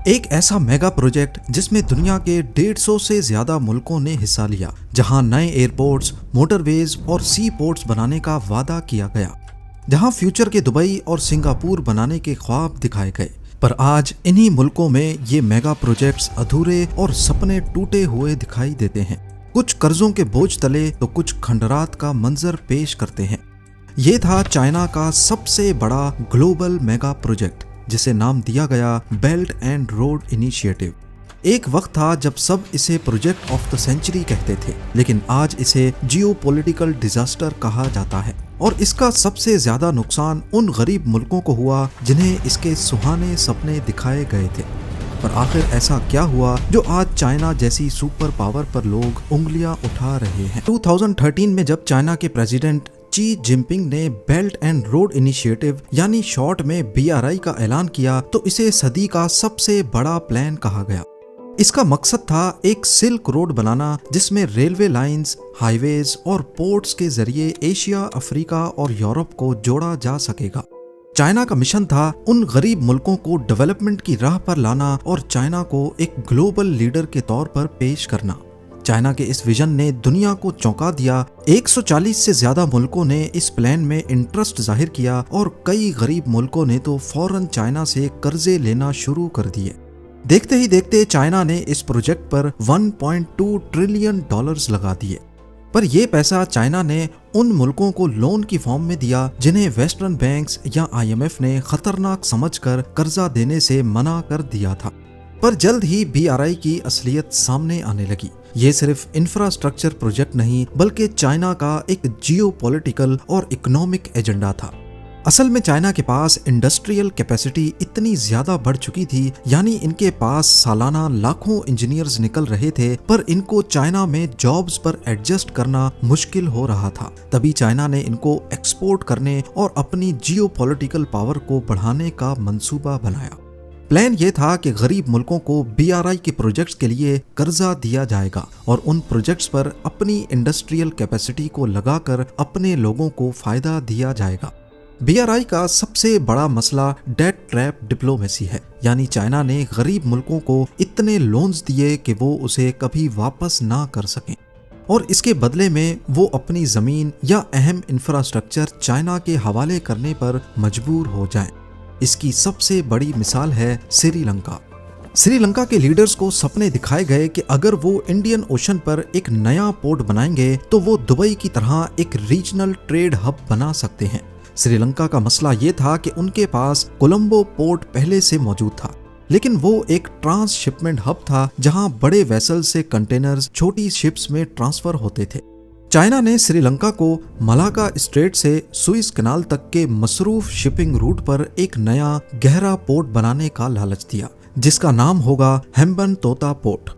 एक ऐसा mega project जिसमें दुनिया के 150 से ज्यादा मुल्कों ने हिस्सा लिया, जहां नए एयरपोर्ट्स, मोटरवेज और सी पोर्ट्स बनाने का वादा किया गया, जहां फ्यूचर के दुबई और सिंगापुर बनाने के ख्वाब दिखाए गए। पर आज इन्हीं मुल्कों में ये मेगा प्रोजेक्ट्स अधूरे और सपने टूटे हुए दिखाई देते हैं। कुछ कर्जों के बोझ तले तो कुछ खंडरात का मंजर पेश करते हैं। ये था चाइना का सबसे बड़ा ग्लोबल मेगा प्रोजेक्ट, जिसे नाम दिया गया बेल्ट एंड रोड इनिशिएटिव। एक वक्त था जब सब इसे प्रोजेक्ट ऑफ द सेंचुरी कहते थे, लेकिन आज इसे जियोपॉलिटिकल डिजास्टर कहा जाता है। और इसका सबसे ज्यादा नुकसान उन गरीब मुल्कों को हुआ जिन्हें इसके सुहाने सपने दिखाए गए थे। पर आखिर ऐसा क्या हुआ जो आज चाइना जैसी सुपर पावर पर लोग उंगलियां उठा रहे हैं। 2013 में जब चाइना के प्रेसिडेंट शी जिनपिंग ने बेल्ट एंड रोड इनिशिएटिव यानी शॉर्ट में BRI का ऐलान किया, तो इसे सदी का सबसे बड़ा प्लान कहा गया। इसका मकसद था एक सिल्क रोड बनाना, जिसमें रेलवे लाइंस, हाईवेज और पोर्ट्स के जरिए एशिया, अफ्रीका और यूरोप को जोड़ा जा सकेगा। चाइना का मिशन था उन गरीब मुल्कों को डेवलपमेंट की राह पर लाना और चाइना को एक ग्लोबल लीडर के तौर पर पेश करना। चाइना के इस विजन ने दुनिया को चौंका दिया। 140 से ज्यादा मुल्कों ने इस प्लान में इंटरेस्ट जाहिर किया और कई गरीब मुल्कों ने तो फौरन चाइना से कर्जे लेना शुरू कर दिए। देखते ही देखते चाइना ने इस प्रोजेक्ट पर $1.2 ट्रिलियन लगा दिए। पर यह पैसा चाइना ने उन मुल्कों को लोन की फॉर्म में दिया जिन्हें वेस्टर्न बैंक्स या IMF ने खतरनाक समझकर कर्जा देने से मना कर दिया था। पर जल्द ही BRI की असलियत सामने आने लगी। ये सिर्फ इंफ्रास्ट्रक्चर प्रोजेक्ट नहीं, बल्कि चाइना का एक जियोपॉलिटिकल और इकोनॉमिक एजेंडा था। असल में चाइना के पास इंडस्ट्रियल कैपेसिटी इतनी ज्यादा बढ़ चुकी थी, यानी इनके पास सालाना लाखों इंजीनियर्स निकल रहे थे, पर इनको चाइना में जॉब्स पर एडजस्ट करना मुश्किल हो रहा था। तभी चाइना ने इनको एक्सपोर्ट करने और अपनी जियोपॉलिटिकल पावर को बढ़ाने का मंसूबा बनाया। प्लान ये था कि गरीब मुल्कों को BRI के प्रोजेक्ट्स के लिए कर्जा दिया जाएगा और उन प्रोजेक्ट्स पर अपनी इंडस्ट्रियल कैपेसिटी को लगाकर अपने लोगों को फायदा दिया जाएगा। BRI का सबसे बड़ा मसला डेट ट्रैप डिप्लोमेसी है, यानी चाइना ने गरीब मुल्कों को इतने लोन्स दिए कि वो उसे कभी वापस ना कर सकें और इसके बदले में वो अपनी जमीन या अहम इंफ्रास्ट्रक्चर चाइना के हवाले करने पर मजबूर हो जाएं। इसकी सबसे बड़ी मिसाल है श्रीलंका। श्रीलंका के लीडर्स को सपने दिखाए गए कि अगर वो इंडियन ओशन पर एक नया पोर्ट बनाएंगे तो वो दुबई की तरह एक रीजनल ट्रेड हब बना सकते हैं। श्रीलंका का मसला ये था कि उनके पास कोलंबो पोर्ट पहले से मौजूद था, लेकिन वो एक ट्रांसशिपमेंट हब था जहां बड़े वेसल से कंटेनर्स छोटी शिप्स में ट्रांसफर होते थे। चाइना ने श्रीलंका को मलाका स्ट्रेट से सुइस कनाल तक के मसरूफ शिपिंग रूट पर एक नया गहरा पोर्ट बनाने का लालच दिया, जिसका नाम होगा हेम्बनतोटा पोर्ट।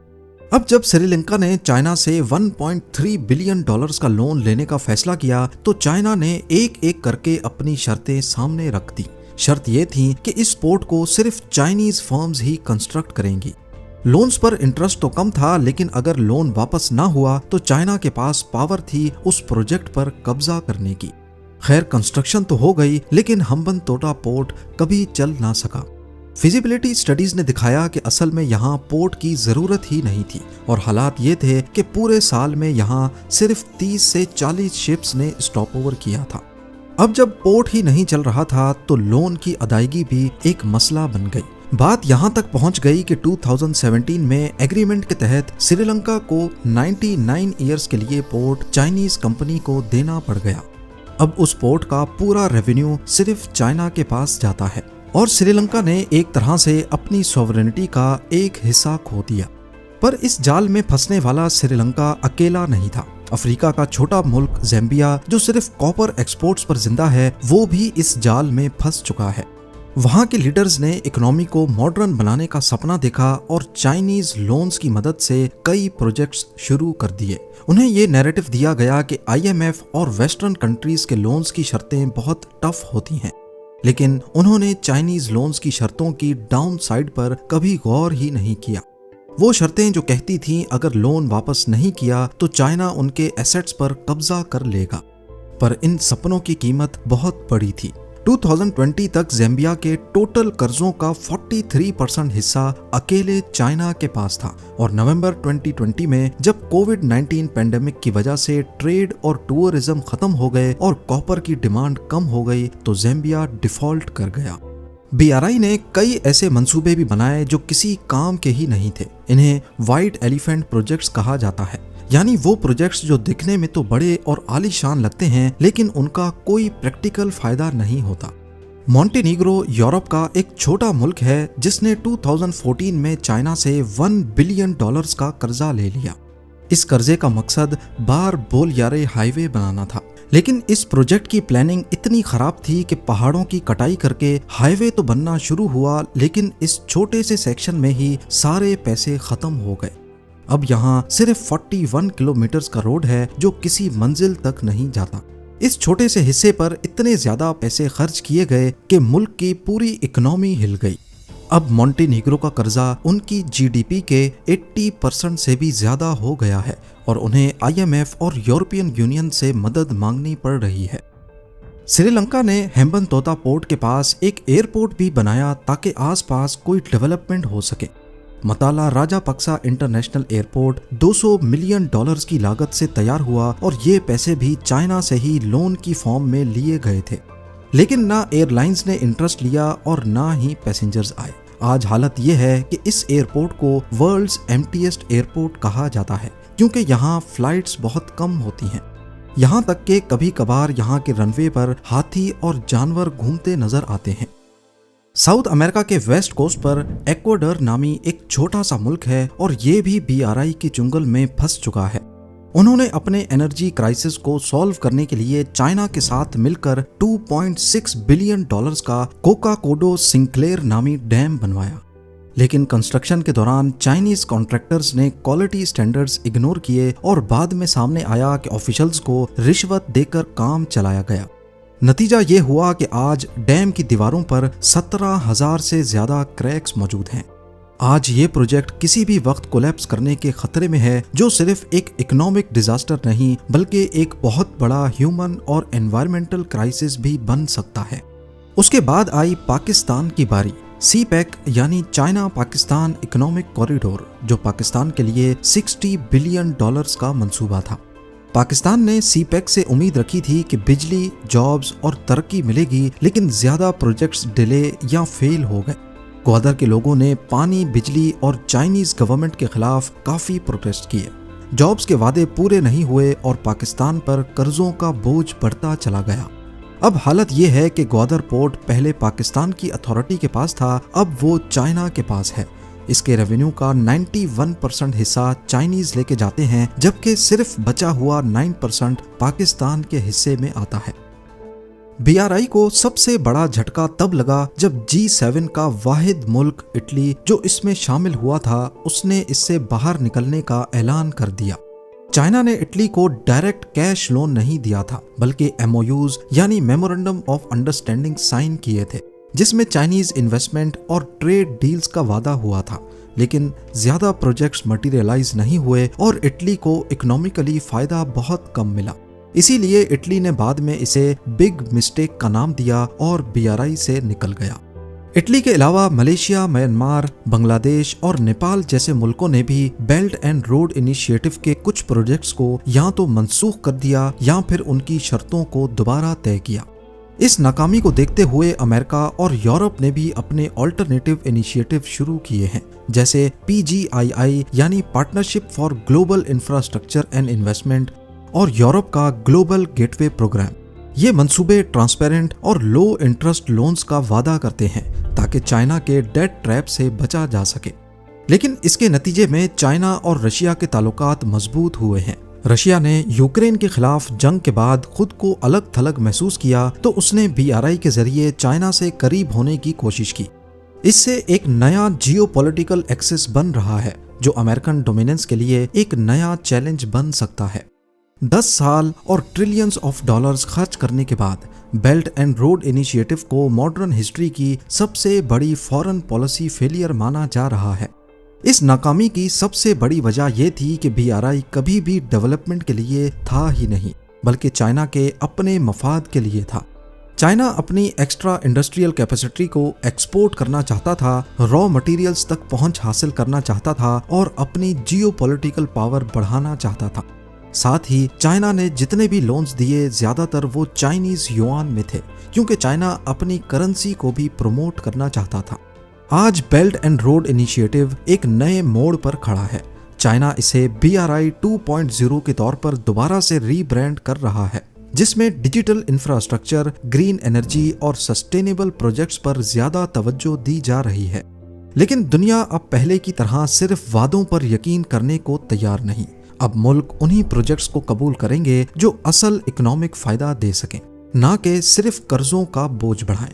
अब जब श्रीलंका ने चाइना से $1.3 बिलियन का लोन लेने का फैसला किया, तो चाइना ने एक एक करके अपनी शर्तें सामने रख दी। शर्त ये थी कि इस पोर्ट को सिर्फ चाइनीज फर्म्स ही कंस्ट्रक्ट करेंगी। लोन्स पर इंटरेस्ट तो कम था, लेकिन अगर लोन वापस ना हुआ तो चाइना के पास पावर थी उस प्रोजेक्ट पर कब्जा करने की। खैर, कंस्ट्रक्शन तो हो गई, लेकिन हम्बनतोटा पोर्ट कभी चल ना सका। फिजिबिलिटी स्टडीज ने दिखाया कि असल में यहाँ पोर्ट की जरूरत ही नहीं थी और हालात ये थे कि पूरे साल में यहाँ सिर्फ 30 से 40 शिप्स ने स्टॉप ओवर किया था। अब जब पोर्ट ही नहीं चल रहा था तो लोन की अदायगी भी एक मसला बन गई। बात यहाँ तक पहुँच गई कि 2017 में एग्रीमेंट के तहत श्रीलंका को 99 ईयर्स के लिए पोर्ट चाइनीज कंपनी को देना पड़ गया। अब उस पोर्ट का पूरा रेवेन्यू सिर्फ चाइना के पास जाता है और श्रीलंका ने एक तरह से अपनी सॉवरेनिटी का एक हिस्सा खो दिया। पर इस जाल में फंसने वाला श्रीलंका अकेला नहीं था। अफ्रीका का छोटा मुल्क ज़ैम्बिया, जो सिर्फ कॉपर एक्सपोर्ट्स पर जिंदा है, वो भी इस जाल में फंस चुका है। वहाँ के लीडर्स ने इकोनॉमी को मॉडर्न बनाने का सपना देखा और चाइनीज लोन्स की मदद से कई प्रोजेक्ट्स शुरू कर दिए। उन्हें ये नैरेटिव दिया गया कि IMF और वेस्टर्न कंट्रीज के लोन्स की शर्तें बहुत टफ होती हैं, लेकिन उन्होंने चाइनीज लोन्स की शर्तों की डाउन साइड पर कभी गौर ही नहीं किया। वो शर्तें जो कहती थीं अगर लोन वापस नहीं किया तो चाइना उनके एसेट्स पर कब्जा कर लेगा। पर इन सपनों की कीमत बहुत बड़ी थी। 2020 तक ज़ैम्बिया के टोटल कर्जों का 43% हिस्सा अकेले चाइना के पास था और नवंबर 2020 में जब कोविड-19 पेंडेमिक की वजह से ट्रेड और टूरिज्म खत्म हो गए और कॉपर की डिमांड कम हो गई तो ज़ैम्बिया डिफॉल्ट कर गया। BRI ने कई ऐसे मंसूबे भी बनाए जो किसी काम के ही नहीं थे। इन्हें व्हाइट एलिफेंट प्रोजेक्ट्स कहा जाता है, यानी वो प्रोजेक्ट्स जो दिखने में तो बड़े और आलीशान लगते हैं लेकिन उनका कोई प्रैक्टिकल फायदा नहीं होता। मॉन्टेनीग्रो यूरोप का एक छोटा मुल्क है जिसने 2014 में चाइना से $1 बिलियन का कर्जा ले लिया। इस कर्जे का मकसद बार बोलयारे हाईवे बनाना था, लेकिन इस प्रोजेक्ट की प्लानिंग इतनी खराब थी कि पहाड़ों की कटाई करके हाईवे तो बनना शुरू हुआ लेकिन इस छोटे से सेक्शन में ही सारे पैसे खत्म हो गए। अब यहाँ सिर्फ 41 किलोमीटर का रोड है जो किसी मंजिल तक नहीं जाता। इस छोटे से हिस्से पर इतने ज्यादा पैसे खर्च किए गए कि मुल्क की पूरी इकोनॉमी हिल गई। अब मॉन्टेनीग्रो का कर्जा उनकी GDP के 80% से भी ज्यादा हो गया है और उन्हें IMF और यूरोपियन यूनियन से मदद मांगनी पड़ रही है। श्रीलंका ने हेम्बनतोता पोर्ट के पास एक एयरपोर्ट भी बनाया ताकि आसपास कोई डेवलपमेंट हो सके। मताला राजापक्सा इंटरनेशनल एयरपोर्ट $200 मिलियन की लागत से तैयार हुआ और ये पैसे भी चाइना से ही लोन की फॉर्म में लिए गए थे, लेकिन ना एयरलाइंस ने इंटरेस्ट लिया और ना ही पैसेंजर्स आए। आज हालत ये है कि इस एयरपोर्ट को वर्ल्ड्स एम्प्टीएस्ट एयरपोर्ट कहा जाता है क्योंकि यहाँ फ्लाइट्स बहुत कम होती हैं। यहाँ तक कि कभी कभार यहाँ के रनवे पर हाथी और जानवर घूमते नजर आते हैं। साउथ अमेरिका के वेस्ट कोस्ट पर एक्वाडोर नामी एक छोटा सा मुल्क है और ये भी BRI के चुंगल में फंस चुका है। उन्होंने अपने एनर्जी क्राइसिस को सॉल्व करने के लिए चाइना के साथ मिलकर $2.6 बिलियन का कोका कोडो सिंक्लेयर नामी डैम बनवाया, लेकिन कंस्ट्रक्शन के दौरान चाइनीज कॉन्ट्रैक्टर्स ने क्वालिटी स्टैंडर्ड्स इग्नोर किए और बाद में सामने आया कि ऑफिशियल्स को रिश्वत देकर काम चलाया गया। नतीजा ये हुआ कि आज डैम की दीवारों पर 17,000 से ज्यादा क्रैक्स मौजूद हैं। आज ये प्रोजेक्ट किसी भी वक्त कोलैप्स करने के खतरे में है, जो सिर्फ एक इकोनॉमिक डिजास्टर नहीं बल्कि एक बहुत बड़ा ह्यूमन और एनवायरमेंटल क्राइसिस भी बन सकता है। उसके बाद आई पाकिस्तान की बारी। CPEC यानी चाइना पाकिस्तान इकोनॉमिक कॉरिडोर, जो पाकिस्तान के लिए $60 बिलियन का मंसूबा था। पाकिस्तान ने CPEC से उम्मीद रखी थी कि बिजली, जॉब्स और तरक्की मिलेगी, लेकिन ज्यादा प्रोजेक्ट्स डिले या फेल हो गए। ग्वादर के लोगों ने पानी, बिजली और चाइनीज गवर्नमेंट के खिलाफ काफी प्रोटेस्ट किए। जॉब्स के वादे पूरे नहीं हुए और पाकिस्तान पर कर्जों का बोझ बढ़ता चला गया। अब हालत ये है कि ग्वादर पोर्ट पहले पाकिस्तान की अथॉरिटी के पास था, अब वो चाइना के पास है। इसके रेवेन्यू का 91% हिस्सा चाइनीज लेके जाते हैं, जबकि सिर्फ बचा हुआ 9% पाकिस्तान के हिस्से में आता है। BRI को सबसे बड़ा झटका तब लगा जब G7 का वाहिद मुल्क इटली, जो इसमें शामिल हुआ था, उसने इससे बाहर निकलने का ऐलान कर दिया। चाइना ने इटली को डायरेक्ट कैश लोन नहीं दिया था, बल्कि MOUs यानी मेमोरेंडम ऑफ अंडरस्टैंडिंग साइन किए थे, जिसमें चाइनीज इन्वेस्टमेंट और ट्रेड डील्स का वादा हुआ था। लेकिन ज्यादा प्रोजेक्ट्स मटेरियलाइज नहीं हुए और इटली को इकोनॉमिकली फायदा बहुत कम मिला। इसीलिए इटली ने बाद में इसे बिग मिस्टेक का नाम दिया और BRI से निकल गया। इटली के अलावा मलेशिया, म्यांमार, बांग्लादेश और नेपाल जैसे मुल्कों ने भी बेल्ट एंड रोड इनिशिएटिव के कुछ प्रोजेक्ट्स को या तो मंसूख कर दिया या फिर उनकी शर्तों को दोबारा तय किया। इस नाकामी को देखते हुए अमेरिका और यूरोप ने भी अपने ऑल्टरनेटिव इनिशिएटिव शुरू किए हैं, जैसे PGII यानी partnership for global infrastructure and investment और यूरोप का ग्लोबल गेटवे प्रोग्राम। ये मंसूबे ट्रांसपेरेंट और लो इंटरेस्ट लोन्स का वादा करते हैं ताकि चाइना के डेट ट्रैप से बचा जा सके। लेकिन इसके नतीजे में चाइना और रशिया के ताल्लुकात मजबूत हुए हैं। रशिया ने यूक्रेन के खिलाफ जंग के बाद खुद को अलग थलग महसूस किया तो उसने BRI के जरिए चाइना से करीब होने की कोशिश की। इससे एक नया जियोपॉलिटिकल एक्सेस बन रहा है जो अमेरिकन डोमिनेंस के लिए एक नया चैलेंज बन सकता है। 10 साल और ट्रिलियंस ऑफ डॉलर्स खर्च करने के बाद बेल्ट एंड रोड इनिशिएटिव को मॉडर्न हिस्ट्री की सबसे बड़ी फॉरेन पॉलिसी फेलियर माना जा रहा है। इस नाकामी की सबसे बड़ी वजह यह थी कि BRI कभी भी डेवलपमेंट के लिए था ही नहीं, बल्कि चाइना के अपने मफाद के लिए था। चाइना अपनी एक्स्ट्रा इंडस्ट्रियल कैपेसिटी को एक्सपोर्ट करना चाहता था, रॉ मटेरियल्स तक पहुंच हासिल करना चाहता था और अपनी जियोपॉलिटिकल पावर बढ़ाना चाहता था। साथ ही चाइना ने जितने भी लोन्स दिए ज्यादातर वो चाइनीज युआन में थे, क्योंकि चाइना अपनी करेंसी को भी प्रमोट करना चाहता था। आज बेल्ट एंड रोड इनिशिएटिव एक नए मोड़ पर खड़ा है। चाइना इसे BRI 2.0 के तौर पर दोबारा से रीब्रांड कर रहा है, जिसमें डिजिटल इंफ्रास्ट्रक्चर, ग्रीन एनर्जी और सस्टेनेबल प्रोजेक्ट्स पर ज्यादा तवज्जो दी जा रही है। लेकिन दुनिया अब पहले की तरह सिर्फ वादों पर यकीन करने को तैयार नहीं। अब मुल्क उन्हीं प्रोजेक्ट्स को कबूल करेंगे जो असल इकोनॉमिक फायदा दे सकें, ना कि सिर्फ कर्जों का बोझ बढ़ाएं।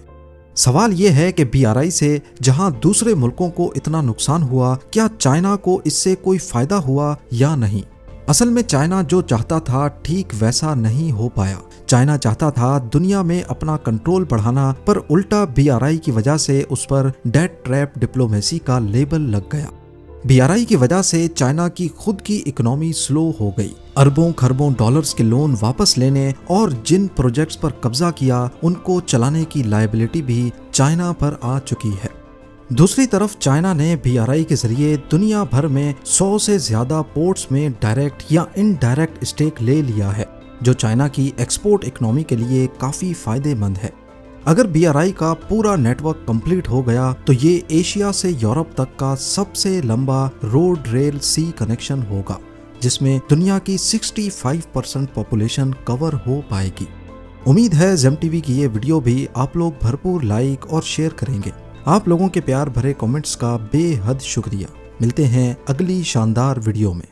सवाल यह है कि BRI से जहां दूसरे मुल्कों को इतना नुकसान हुआ, क्या चाइना को इससे कोई फायदा हुआ या नहीं? असल में चाइना जो चाहता था ठीक वैसा नहीं हो पाया। चाइना चाहता था दुनिया में अपना कंट्रोल बढ़ाना, पर उल्टा BRI की वजह से उस पर डेट ट्रैप डिप्लोमेसी का लेबल लग गया। BRI की वजह से चाइना की खुद की इकोनॉमी स्लो हो गई। अरबों खरबों डॉलर्स के लोन वापस लेने और जिन प्रोजेक्ट्स पर कब्जा किया उनको चलाने की लायबिलिटी भी चाइना पर आ चुकी है। दूसरी तरफ चाइना ने BRI के जरिए दुनिया भर में 100 से ज्यादा पोर्ट्स में डायरेक्ट या इनडायरेक्ट स्टेक ले लिया है, जो चाइना की एक्सपोर्ट इकोनॉमी के लिए काफी फायदेमंद है। अगर BRI का पूरा नेटवर्क कंप्लीट हो गया तो ये एशिया से यूरोप तक का सबसे लंबा रोड रेल सी कनेक्शन होगा, जिसमें दुनिया की 65% पॉपुलेशन कवर हो पाएगी। उम्मीद है जेम टीवी की ये वीडियो भी आप लोग भरपूर लाइक और शेयर करेंगे। आप लोगों के प्यार भरे कमेंट्स का बेहद शुक्रिया। मिलते हैं अगली शानदार वीडियो में।